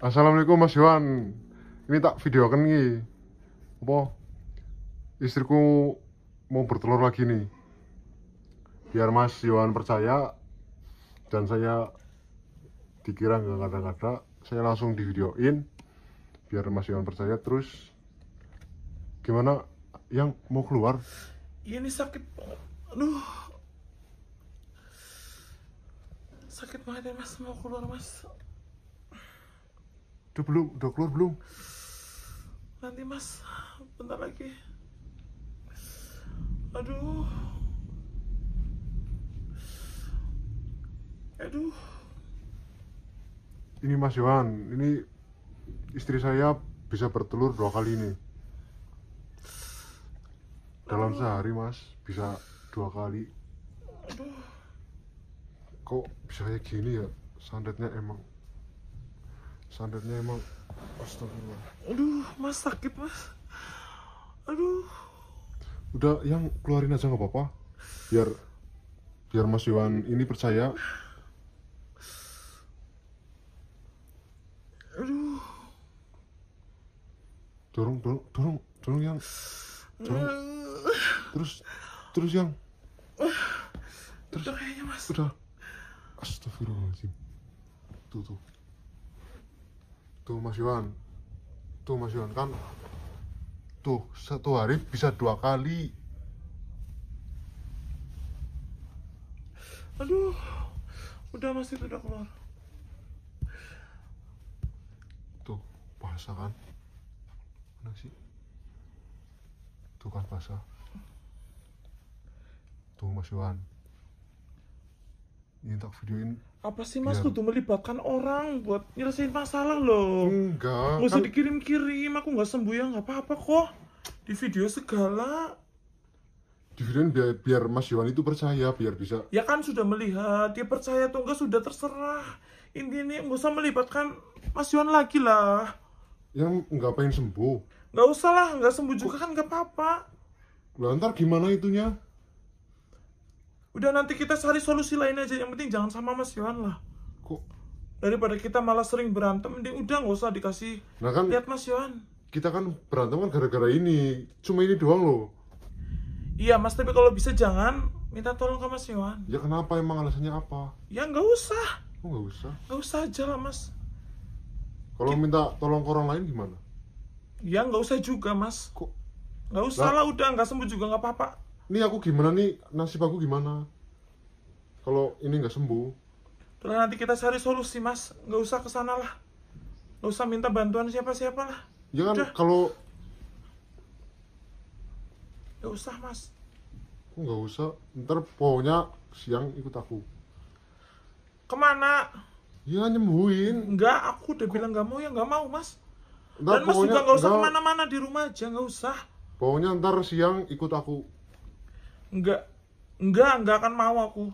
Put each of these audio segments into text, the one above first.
Assalamualaikum Mas Yohan. Ini tak videokan nih. Apa? Istriku mau bertelur lagi nih. Biar Mas Yohan percaya dan saya dikira nggak ngada-ngada, saya langsung di videoin biar Mas Yohan percaya. Terus gimana yang mau keluar? Ini sakit banget. Aduh. Sakit banget ya Mas, mau keluar Mas. Udah keluar belum? Nanti Mas, bentar lagi. Aduh. Ini Mas Yohan, ini istri saya bisa bertelur 2 kali nih. Dalam sehari Mas, bisa 2 kali. Aduh. Kok bisa kayak gini ya? Santetnya emang astagfirullah. Aduh, Mas sakit Mas. Aduh. Udah, yang keluarin aja nggak apa-apa. Biar Mas Yohan ini percaya. Aduh. Dorong yang. Terus yang. Udah kayaknya Mas. Udah. Astagfirullahaladzim. Tuh Mas Yohan. Tuh Mas Yohan kan. Tuh, 1 hari bisa 2 kali. Aduh. Udah Mas, itu udah keluar. Tuh, basah kan? Mana sih? Tuh kan basah. Tuh Mas Yohan. Ini tak videoin. Apa sih Mas, Biar- kudu melibatkan orang buat nyelesain masalah loh. Enggak, Nggak usah kan dikirim-kirim, aku nggak sembuh ya nggak apa-apa kok. Di video segala. di videoin biar Mas Yohan itu percaya, biar bisa. Ya kan sudah melihat, dia percaya atau enggak sudah terserah. Intinya nggak usah melibatkan Mas Yohan lagi lah. Yang nggak pengen sembuh. Nggak usah lah, nggak sembuh juga kan nggak apa-apa. Lah ntar gimana itunya? Udah nanti kita cari solusi lain aja, yang penting jangan sama Mas Yohan lah. Kok? Daripada kita malah sering berantem, mending udah nggak usah dikasih Nah kan lihat Mas Yohan. kita kan berantem kan gara-gara ini. Cuma ini doang loh. Iya Mas, tapi kalau bisa jangan minta tolong ke Mas Yohan. Ya kenapa, emang alasannya apa? Ya nggak usah. Oh nggak usah. Nggak usah aja lah Mas. Kalau minta tolong ke orang lain gimana? Ya nggak usah juga Mas. Kok? Nggak usah lah, udah nggak sembuh juga nggak apa-apa. Ini aku gimana nih? Nasib aku gimana? Kalau ini nggak sembuh? Terus nanti kita cari solusi Mas. Nggak usah kesana lah. Nggak usah minta bantuan siapa-siapa lah. Ya kan Udah. kalau Nggak usah Mas. aku nggak usah. Ntar pokoknya siang ikut aku. Kemana? Ya nyembuhin. Enggak, aku udah bilang nggak mau ya nggak mau Mas. Ntar Dan Mas pokoknya juga nggak usah nggak- kemana-mana, di rumah aja, nggak usah. Pokoknya ntar siang ikut aku. Enggak akan mau aku.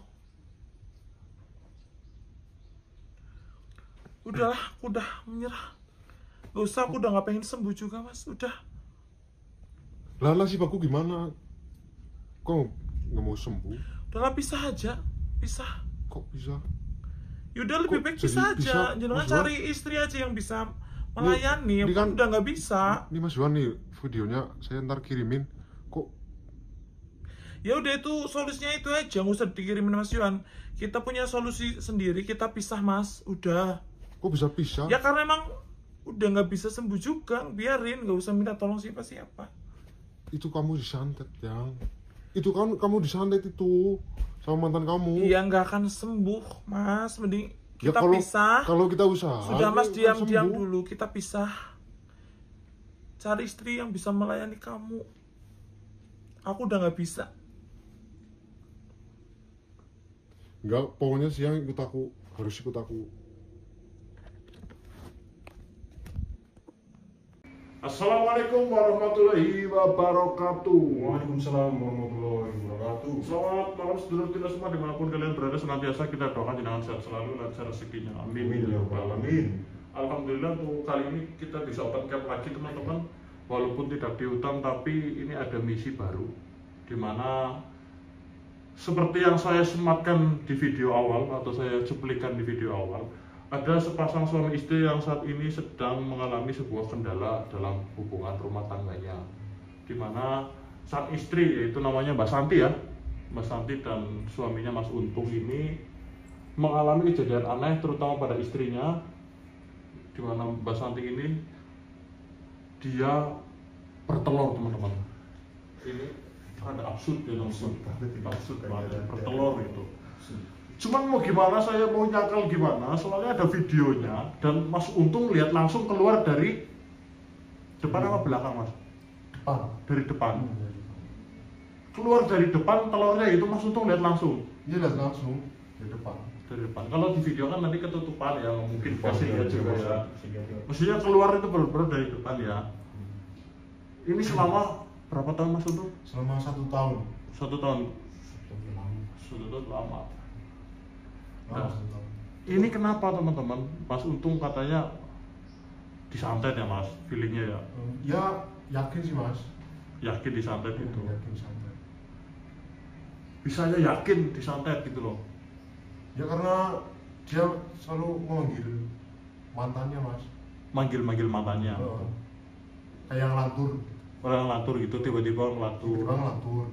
Udahlah, aku udah menyerah. Gak usah, aku udah nggak pengen sembuh juga Mas, udah. Lah nasib aku gimana? Kok nggak mau sembuh? Udahlah, pisah aja, pisah. Kok bisa? Yaudah, lebih Kok baik jadi pisah aja. bisa? Jangan Mas cari istri aja yang bisa melayani. Ini Aku kan- udah nggak bisa. Ini Mas Yohan nih videonya, saya ntar kirimin. Kok Ya udah, itu solusinya itu aja, nggak usah dikirimin Mas Yohan. Kita punya solusi sendiri, kita pisah Mas, udah. kok bisa pisah? Ya karena emang udah nggak bisa sembuh juga, biarin, nggak usah minta tolong siapa-siapa. Itu kamu disantet, yang itu kan kamu disantet itu sama mantan kamu. Iya, nggak akan sembuh Mas, mending Ya kita pisah. Kalau kita usaha. Sudah Mas, ya kan diam sembuh. dulu, kita pisah. Cari istri yang bisa melayani kamu. Aku udah nggak bisa. Enggak, pokoknya siang ikut aku, harus ikut aku. Assalamualaikum warahmatullahi wabarakatuh. Waalaikumsalam warahmatullahi wabarakatuh. Selamat malam sedulur kita semua dimanapun kalian berada, senantiasa kita doakan jenengan sehat selalu, lancar rezekinya, amin Amin ya rabbal alamin. Alhamdulillah, untuk kali ini kita bisa open cap lagi teman-teman. Walaupun tidak diutang, tapi ini ada misi baru, dimana seperti yang saya sematkan di video awal atau saya cuplikan di video awal, Ada sepasang suami istri yang saat ini sedang mengalami sebuah kendala dalam hubungan rumah tangganya, di mana sang istri, yaitu namanya Mbak Santi ya, Mbak Santi dan suaminya Mas Untung ini mengalami kejadian aneh terutama pada istrinya, di mana Mbak Santi ini dia bertelur teman-teman. Ini ada absurd ya, absurd banget, bertelur gitu. Cuman mau gimana, saya mau nyakal gimana, soalnya ada videonya dan Mas Untung lihat langsung keluar dari depan apa belakang Mas? Depan. Dari depan. Keluar dari depan telurnya itu Mas Untung lihat langsung. Iya, lihat langsung dari depan. Dari depan. Kalau di video kan nanti ketutupan ya, mungkin kasih lihat juga ya. Sehingga Maksudnya keluar itu benar-benar dari depan ya. Ini selama berapa tahun Mas Untung? Selama 1 tahun. 1 tahun. 1 tahun lama. Nah, ini kenapa teman-teman? Mas Untung katanya disantet ya Mas, feelingnya ya. Ya yakin sih Mas. Yakin disantet itu. Yakin santai. Bisanya yakin disantet gitu loh. Ya karena dia selalu memanggil mantannya Mas. Manggil-manggil matanya. Kayak yang lantur. Orang lantur gitu, tiba-tiba ngelatur. Tiba-tiba ngelantur.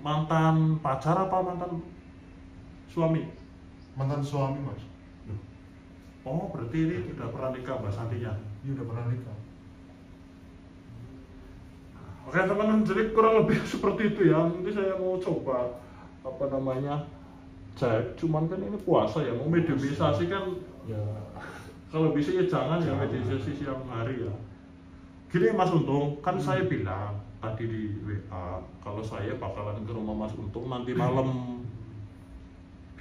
Mantan pacar apa mantan suami? Mantan suami Mas. Oh, berarti ini udah pernah nikah Mbak Santinya. Dia udah pernah nikah. Oke teman-teman, jadi kurang lebih seperti itu ya. Nanti saya mau coba apa namanya cek. Cuman kan ini puasa ya, mau mediumisasi kan ya kalau bisa ya jangan ya mediumisasi siang hari ya. Gini Mas Untung, kan saya bilang tadi di WA kalau saya bakalan ke rumah Mas Untung nanti malam.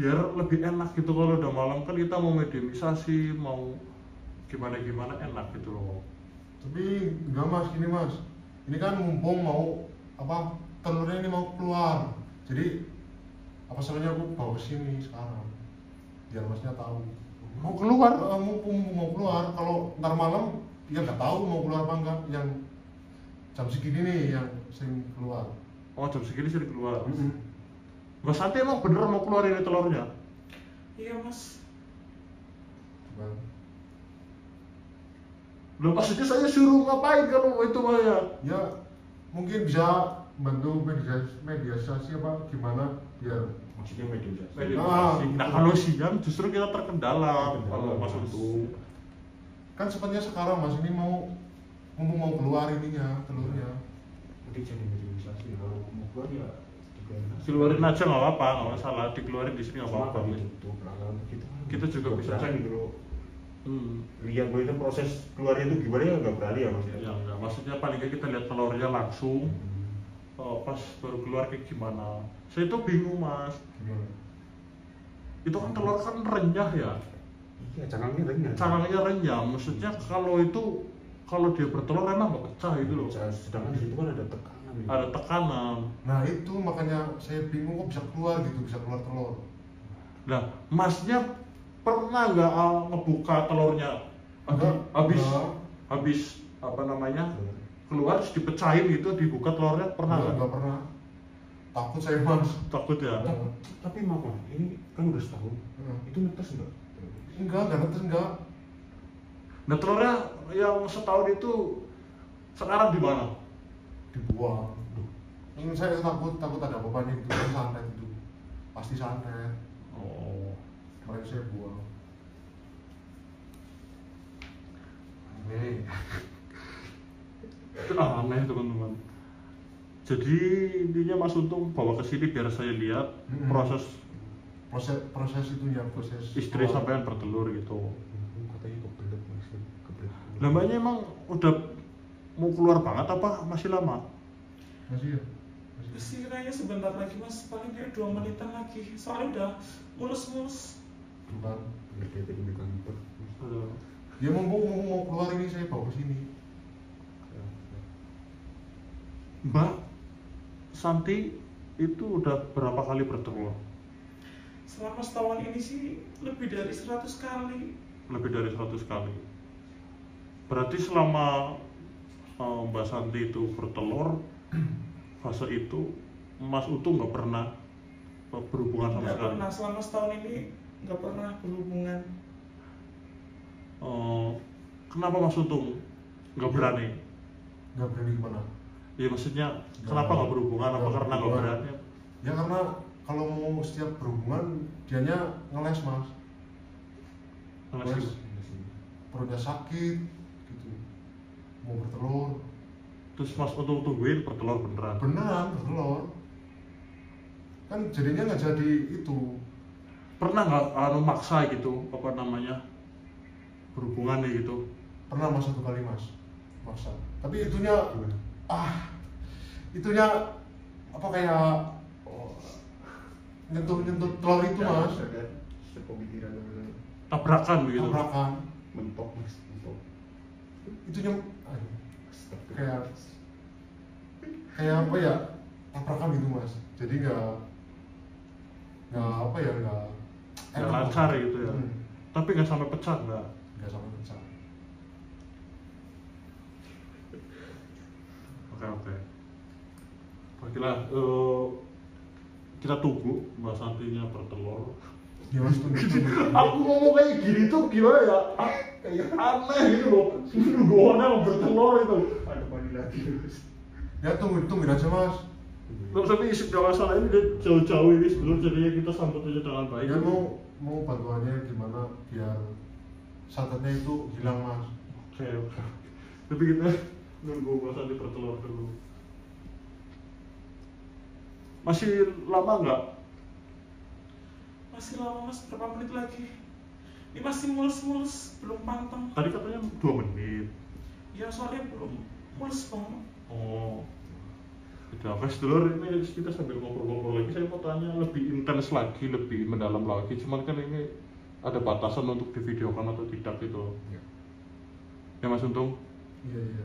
Biar lebih enak gitu, kalau udah malam kan kita mau mediumisasi, mau gimana-gimana enak gitu loh. Tapi enggak Mas, gini Mas. Ini kan mumpung mau apa telurnya ini mau keluar. Jadi apa salahnya aku bawa ke sini sekarang. Biar Masnya tahu. Mau keluar? Mumpung mau keluar, kalau ntar malam ya nggak tahu mau keluar apa enggak. Yang jam segini nih yang sering keluar. Oh, jam segini sering keluar. Mbak Santi emang bener mau keluar ini telurnya? Iya Mas. Bang. Loh, maksudnya saya suruh ngapain kalau itu Maya? Ya mungkin bisa bantu mediasi apa gimana biar maksudnya mediumisasi. Mediumisasi. Nah, kalau siang justru kita terkendala kalau Mas Mas. Untung. kan sepertinya sekarang Mas ini mau mumpung mau keluar ininya telurnya. Nanti jadi mediumisasi kalau mau keluar ya Keluarin aja nggak apa-apa, nggak masalah. Dikeluarin di sini nggak cuma apa-apa. kalau ditutup belakang Kita juga bisa berani cek. gitu loh. Hmm. Lihat bahwa itu proses keluarnya itu gimana ya nggak berani ya Mas ya. Ya enggak, maksudnya paling nggak kita lihat telurnya langsung. Oh, pas baru keluar kayak gimana? Saya tuh bingung Mas. Gimana? Itu kan telur kan renyah ya. Iya, cangkangnya renyah. Cangkangnya renyah. Maksudnya kalau dia bertelur emang nggak pecah gitu loh. Sedangkan di situ kan ada tekanan. Ya. Ada tekanan. Nah itu makanya saya bingung kok bisa keluar gitu, bisa keluar telur. Nah, Masnya pernah nggak ngebuka telurnya? Enggak, Habis apa namanya? Keluar terus dipecahin gitu, dibuka telurnya pernah nggak? Enggak pernah. Takut saya Mas. Takut ya? Tapi mama, ini kan udah setahun. Itu netes enggak? Enggak netes enggak. Nah, telurnya yang setahun itu sekarang di mana? Dibuang. Saya takut ada apa-apanya itu, kan santet itu. Pasti santet. Oh. Makanya saya buang. Ini Itu aneh teman-teman. Jadi intinya Mas Untung bawa ke sini biar saya lihat proses istri keluar. sampean bertelur gitu. Katanya kebelet Mas. Kebelet. Lah Mbaknya emang udah mau keluar banget apa masih lama? Masih ya? Sekiranya sebentar lagi Mas, paling dia 2 menitan lagi. Soalnya udah mulus-mulus. Bukan. Dia tadi di kantor. Ya mumpung mau keluar ini saya bawa ke sini. Mbak Santi itu udah berapa kali bertelur? Selama setahun ini sih lebih dari 100 kali. Lebih dari 100 kali. Berarti selama Mbak Santi itu bertelur, fase itu Mas Untung nggak pernah berhubungan sama Nggak sekali. pernah, selama setahun ini nggak pernah berhubungan. Oh, kenapa Mas Untung nggak berani? Nggak berani gimana? Ya maksudnya kenapa nggak berhubungan? Apa karena nggak berani? Ya karena kalau mau setiap berhubungan dianya ngeles mas. Ngeles. Perutnya sakit gitu, mau bertelur. Terus Mas Untung tungguin bertelur beneran? Beneran bertelur. Kan jadinya nggak jadi itu. Pernah nggak maksa gitu, apa namanya, berhubungan nih gitu? Pernah mas, 1 kali mas, maksa. Tapi itunya itunya apa kayak nyentuh telur itu mas. Sepemikiran namanya. Tabrakan begitu? Tabrakan. Mentok mas, mentok. Itunya kayak apa ya, tabrakan gitu mas. Jadi nggak apa ya, nggak lancar gitu ya. Tapi nggak sampai pecah nggak sampai pecah. Oke. Baiklah, kita tunggu Mbak Santinya bertelur. Ya mas, tunggu. Aku ngomong kayak gini tuh gimana ya? Kayak aneh gitu loh. Nuduhannya mau bertelur itu. Ada mandi lagi terus. Ya tungguin aja mas. Tapi isi masalah ini dia jauh-jauh ini sebelum jadinya kita sambut aja dengan baik. Ya mau bantuannya gimana biar santetnya itu hilang mas. Oke. Tapi kita nunggu Mbak Santi bertelur dulu. Masih lama nggak? Masih lama mas, berapa menit lagi? Ini masih mulus-mulus, belum pantang. Tadi katanya 2 menit. Ya soalnya belum mulus banget. Oh. Udah, guys, dulur, ini kita sambil ngobrol-ngobrol lagi. Saya mau tanya lebih intens lagi, lebih mendalam lagi. Cuman kan ini ada batasan untuk divideokan atau tidak gitu. Ya Mas Untung? Iya.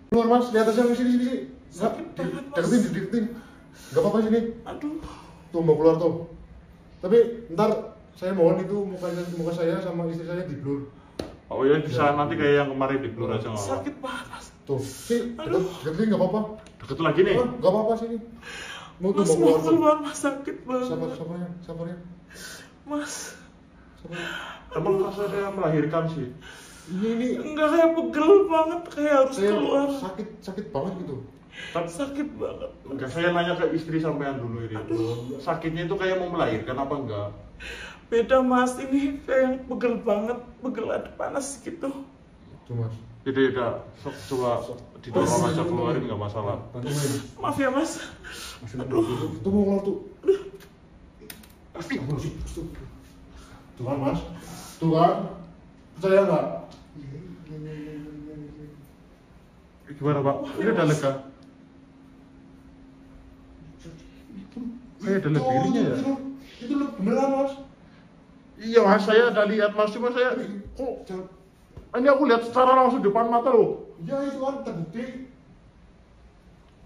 Keluar mas, di atas yang sini. Sakit banget mas. Deketin. Gak apa-apa sini. Aduh. Tuh mau keluar tuh. Tapi ntar saya mohon itu muka saya sama istri saya di blur. Oh iya, bisa nanti kayak yang kemarin di blur aja nggak apa-apa. Sakit banget mas. Tuh, sini, deketin nggak apa-apa. Deket lagi nih. Nggak apa-apa sini. Mau Mas mau mau keluar tuh. keluar mas, sakit banget. Sabarnya. Mas, Emang pas saya melahirkan sih. Ini enggak, kayak pegel banget, kayak harus saya keluar. sakit banget gitu. Sakit banget. Enggak, saya nanya ke istri sampean dulu ini. Sakitnya itu kayak mau melahirkan apa enggak? Beda mas, ini kayak pegel banget, pegel ada panas gitu. Tuh mas. Jadi udah, coba didorong aja keluarin nggak masalah. Bantuin. Maaf ya mas. Aduh. Tuh mau keluar tuh. Pasti. Tuh kan mas. Tuh kan. Percaya nggak? Gimana Pak? Ini udah lega? Kayak ada lebihnya ya? Itu beneran mas. Iya mas, saya ada lihat mas, cuma saya kok ini aku lihat secara langsung depan mata loh. Ya itu kan terbukti.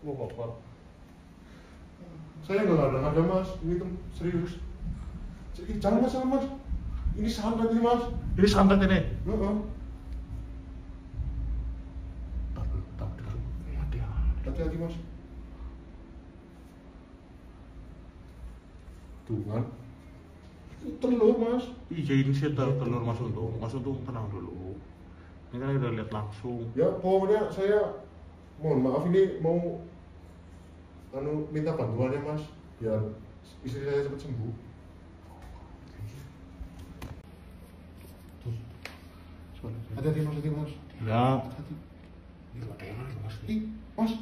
Wah bapak. Saya nggak ada mas. Ini tuh serius. Jangan mas. Ini santet ini mas. Ini santet ini. Hati-hati mas. Tuh kan. Telur mas. Iya ini saya telur Mas Untung. Mas Untung tenang dulu. Ini kan udah lihat langsung. Ya pokoknya saya mohon maaf ini mau minta bantuannya mas biar istri saya cepat sembuh. Hati-hati mas. Ya. Hati. Ini nggak ada orang mas. Ih, mas.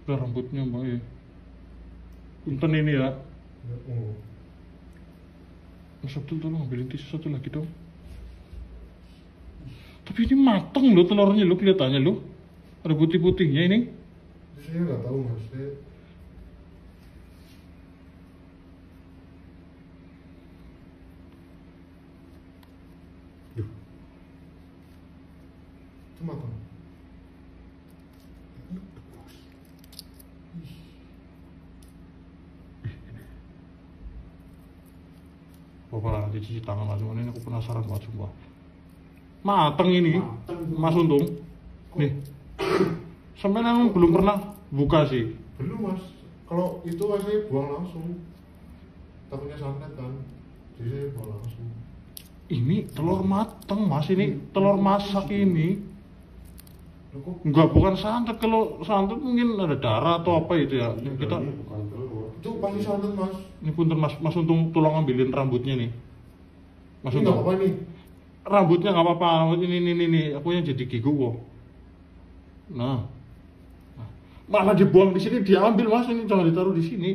Rambutnya mbak ya. Punten ini ya. Mas Abdul tolong ambilin tisu satu lagi dong. Tapi ini mateng loh telurnya loh, kelihatannya loh. Ada putih-putihnya ini. Saya nggak tahu mas. Itu matang. Bapak nanti cuci tangan mas, ini aku penasaran banget sumpah. Mateng ini, Mas Untung. Nih, sampai yang belum pernah buka sih. Belum mas. Kalau itu saya buang langsung. Takutnya santet kan. Jadi saya buang langsung. Ini telur mateng mas, ini telur masak ini. Loh, kok Enggak, bukan santet. Kalau santet mungkin ada darah atau apa itu ya. Ini kita, bukan telur. itu pasti santet mas. ini punten mas, Mas Untung tolong ambilin rambutnya nih. Mas Ini nggak Untung, apa-apa nih. rambutnya nggak apa-apa. Ini, aku yang jadi gigu kok. Nah, malah dibuang di sini, diambil mas, ini jangan ditaruh di sini.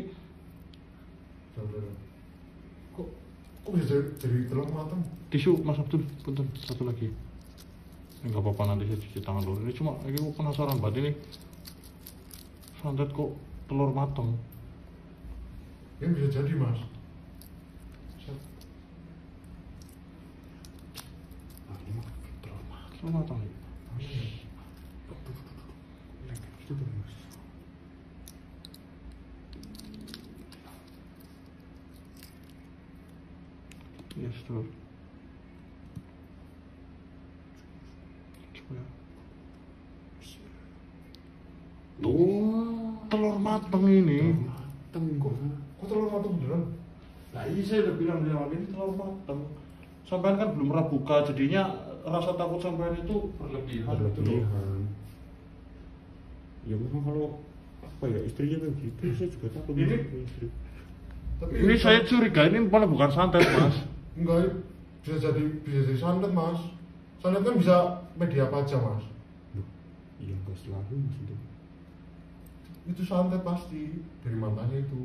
Jangan. Kok bisa jadi telur matang? Tisu Mas Abdul, punten satu lagi. Ini nggak apa-apa, nanti saya cuci tangan dulu. Ini cuma, ini aku penasaran banget ini. Santet kok telur mateng. Ya bisa jadi mas. Nah, ini mah telur matang. Telur mateng ya? Itu tuh mas. Yes, telur. Coba ya. Oh, Telur mateng ini. mateng kok. Kok telur matang beneran? Nah ini saya udah bilang di awal, ini telur mateng. Sampean kan belum pernah buka, jadinya rasa takut sampean itu berlebihan. Berlebihan. Ya memang kalau apa ya istrinya kan gitu, saya juga takut Ini- sama istri. Tapi Ini saya curiga ini malah bukan santet mas. enggak, bisa jadi santet mas. Santet kan bisa media apa aja mas. Loh, iya enggak selalu mas itu. Itu santet pasti dari mantannya itu.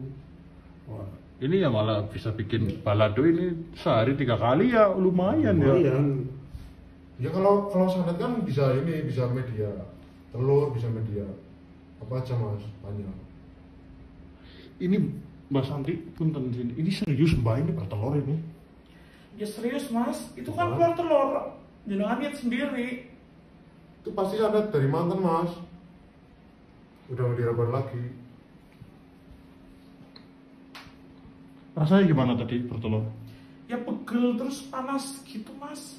Wah, ini ya malah bisa bikin balado ini sehari 3 kali ya lumayan ya. Lumayan. Ya kalau santet kan bisa ini, bisa media telur, bisa media apa aja mas, banyak. Ini Mbak Santi punten sini. Ini serius Mbak, ini bertelur ini. Ya serius mas, itu kan keluar telur. Jangan lihat sendiri. Itu pasti santet dari mantan mas. Udah mau direbut lagi. Rasanya gimana tadi bertelur? Ya pegel terus panas gitu mas.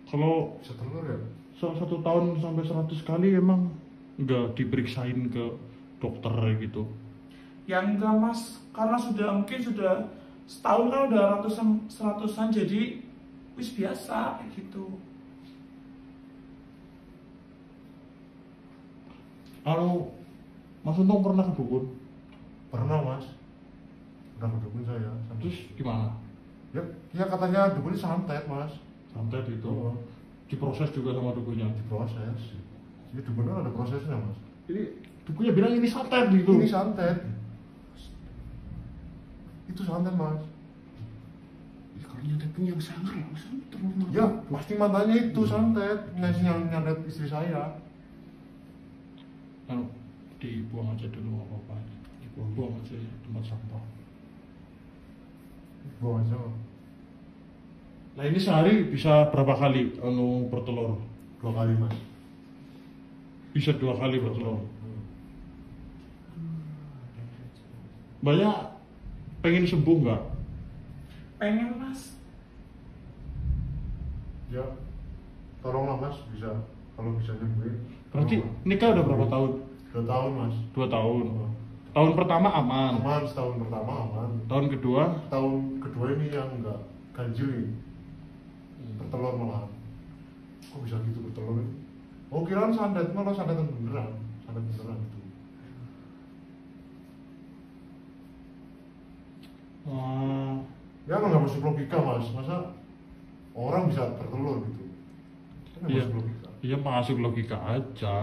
Kalau Bisa telur ya? 1 tahun sampai 100 kali emang nggak diperiksain ke dokter gitu. Ya enggak mas, karena mungkin sudah setahun kan udah seratusan jadi wis biasa gitu. Kalau Mas Untung pernah ke dukun, Pernah mas. Pernah ke dukun saya. Santet. terus gimana? Ya katanya dukun ini santet mas. Santet itu Oh. diproses juga sama dukunnya. Diproses. Jadi dukun kan ada prosesnya mas. Ini dukunnya bilang ini santet gitu. Ini santet. Itu santet mas. Ya, kalau nyantetin yang sangar ya mas, telur mateng. Ya pasti mantannya itu santet. Ngasih yang nyantet istri saya. Anu, dibuang aja dulu nggak apa-apa. Buang aja ya, tempat sampah. Buang aja. Nah ini sehari bisa berapa kali anu bertelur? 2 kali mas. Bisa 2 kali bertelur. Banyak pengen sembuh nggak? Pengen mas. Ya tolonglah mas, bisa. Kalau bisa nyembuhin. Berarti nikah udah berapa tahun? 2 tahun mas. 2 tahun. Tahun pertama aman. Aman, setahun pertama aman. Tahun kedua Tahun kedua ini yang enggak ganjil nih. Bertelur malah. Kok bisa gitu bertelur? Oh kirain santet, malah santet beneran. Santet beneran itu. Ya nggak masuk logika mas. Masa orang bisa bertelur gitu? Kan nggak Iya. masuk logika. Iya masuk logika aja.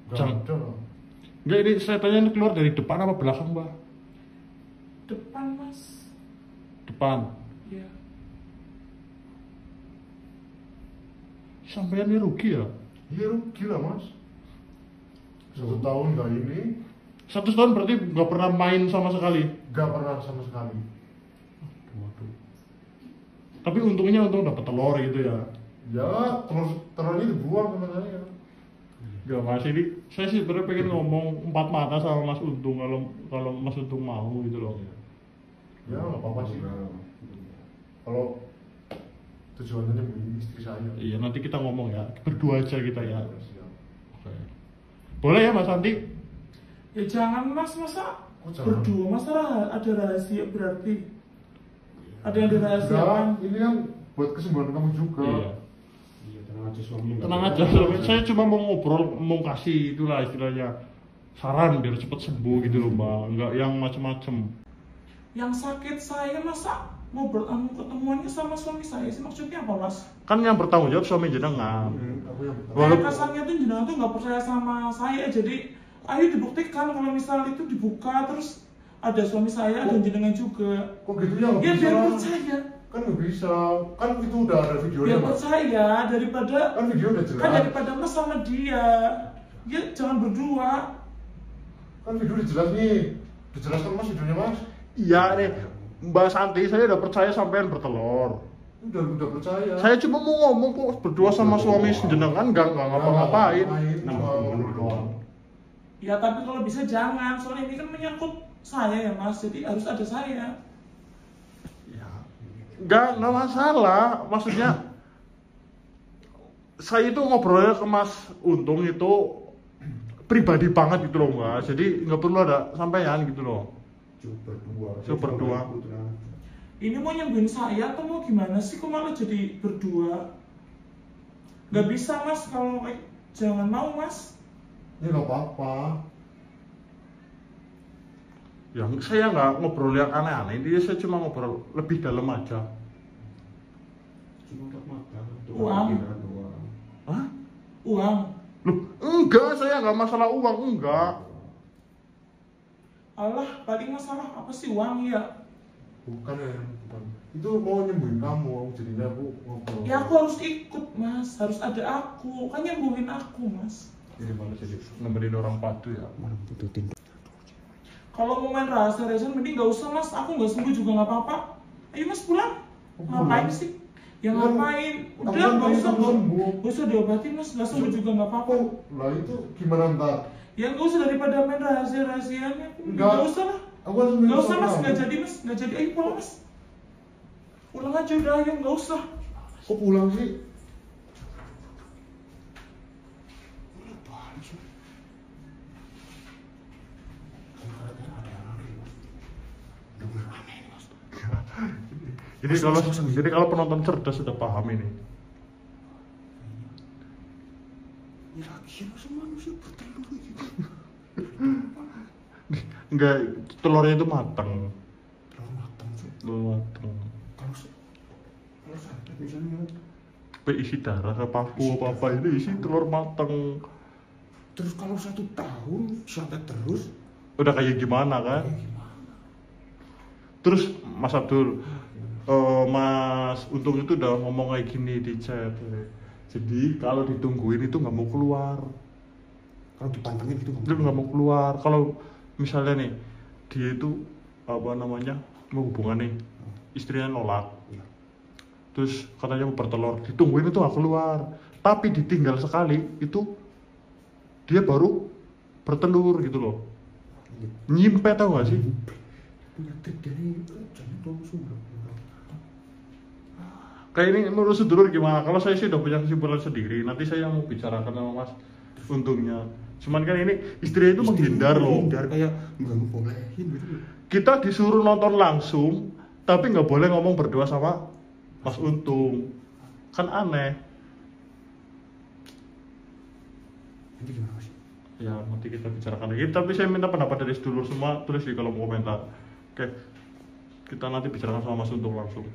Nggak Jangan- ada lah. Enggak, ini saya tanya ini keluar dari depan apa belakang mbak? Depan mas. Depan. Ya. Sampean ini rugi ya? Iya rugi lah mas. 1 tahun nggak ini, 1 tahun berarti nggak pernah main sama sekali. nggak pernah sama sekali. Waduh. Tapi untungnya untung dapat telur gitu ya. Ya, telurnya dibuang sama saya. Gak mas, ini saya sih sebenarnya pengen ngomong empat mata sama Mas Untung kalau Mas Untung mau gitu loh. Ya nggak apa-apa sih. Kalau tujuannya nyembuhin istri saya. Iya, nanti kita ngomong ya, berdua aja kita ya. Siap. Oke. Boleh ya Mas Santi? Ya jangan mas, masa Oh, jangan. berdua, masa ada rahasia berarti? Ada yang dirahasiakan? Enggak, ini kan buat kesembuhan kamu juga. Iya. Iya, tenang aja suami. Tenang aja, suami. Saya cuma mau ngobrol, mau kasih itulah istilahnya saran biar cepet sembuh gitu loh mbak, nggak yang macem-macem. Yang sakit saya masa ngobrol ketemuannya sama suami saya sih, maksudnya apa mas? Kan yang bertanggung jawab suami jenengan. Aku yang bertanya. Kayak kasarnya tuh jenengan tuh nggak percaya sama saya, jadi ayo dibuktikan kalau misal itu dibuka terus ada suami saya, ada jenengan juga. Kok gitu ya? Nggak Ya bisa. biar percaya, Kan nggak bisa. Kan itu udah ada videonya biar mas. percaya daripada Kan video udah jelas. kan daripada mas sama dia. Ya jangan berdua. Kan video udah jelas nih. Dijelaskan mas videonya mas. Iya nih, Mbak Santi saya udah percaya sampean bertelur. Udah percaya. Saya cuma mau ngomong kok berdua sama suami jenengan nggak ngapa-ngapain. Cuma ngomong doang. Ya tapi kalau bisa jangan, soalnya ini kan menyangkut saya ya mas, jadi harus ada saya. Ya, nggak masalah. Maksudnya saya itu ngobrolnya ke Mas Untung itu pribadi banget gitu loh mbak. Jadi nggak perlu ada sampean gitu loh. Cuma berdua. Ini mau nyembuhin saya atau mau gimana sih? Kok malah jadi berdua? Gak bisa mas, kalau jangan mau mas. Ya nggak apa-apa. Ya saya nggak ngobrol yang aneh-aneh. Dia saya cuma ngobrol lebih dalam aja. Cuma tak makan. Uang. Hah? Uang. Loh, enggak, saya nggak masalah uang, enggak. Allah, paling masalah apa sih uang ya? Bukan ya, bukan. Itu mau nyembuhin kamu, jadinya aku ngobrol. Ya aku harus ikut mas, harus ada aku. Kan nyembuhin aku mas. Jadi malah jadi nemenin orang padu ya. Kalau mau main rahasia-rahasian mending gak usah mas, aku gak sembuh juga gak apa-apa. Ayo mas pulang. Ngapain sih? Ya ngapain? Udah gak usah, gak usah diobatin mas, gak sembuh juga gak apa-apa. Lah itu gimana ntar? Ya gak usah daripada main rahasia-rahasiannya. Enggak. Gak usah lah. Aku harus Gak usah mas, gak jadi mas, gak jadi. Ayo pulang mas. Pulang aja udah, ayo gak usah. Kok pulang sih? Jadi kalau penonton cerdas sudah paham ini. Ya lagi masa manusia bertelur gitu. Enggak, telurnya itu matang. Telur matang sih. Telur matang. Kalau sakit misalnya, Tapi isi darah, paku apa ini isi telur matang. terus kalau 1 tahun sampai terus, Udah kayak gimana kan? ya gimana? Terus Mas Abdul, Mas Untung itu udah ngomong kayak gini di chat. Jadi kalau ditungguin itu nggak mau keluar. Kalau dipantengin gitu Dia nggak mau keluar. Kalau misalnya nih dia itu apa namanya mau hubungan nih, istrinya nolak. Iya. Terus katanya mau bertelur, ditungguin itu nggak keluar. Tapi ditinggal sekali itu dia baru bertelur gitu loh. Nyimpe tau gak sih? Punya trik dari jangan tuang sumber. Kayak ini menurut sedulur gimana? Kalau saya sih udah punya kesimpulan sendiri. Nanti saya mau bicarakan sama Mas Untungnya. Cuman kan ini istrinya itu menghindar loh. Menghindar kayak nggak ngebolehin gitu. Kita disuruh nonton langsung, tapi nggak boleh ngomong berdua sama Mas Untung. Kan aneh. Nanti gimana sih? Ya nanti kita bicarakan lagi. Tapi saya minta pendapat dari sedulur semua, tulis di kolom komentar. Oke, kita nanti bicarakan sama Mas Untung langsung.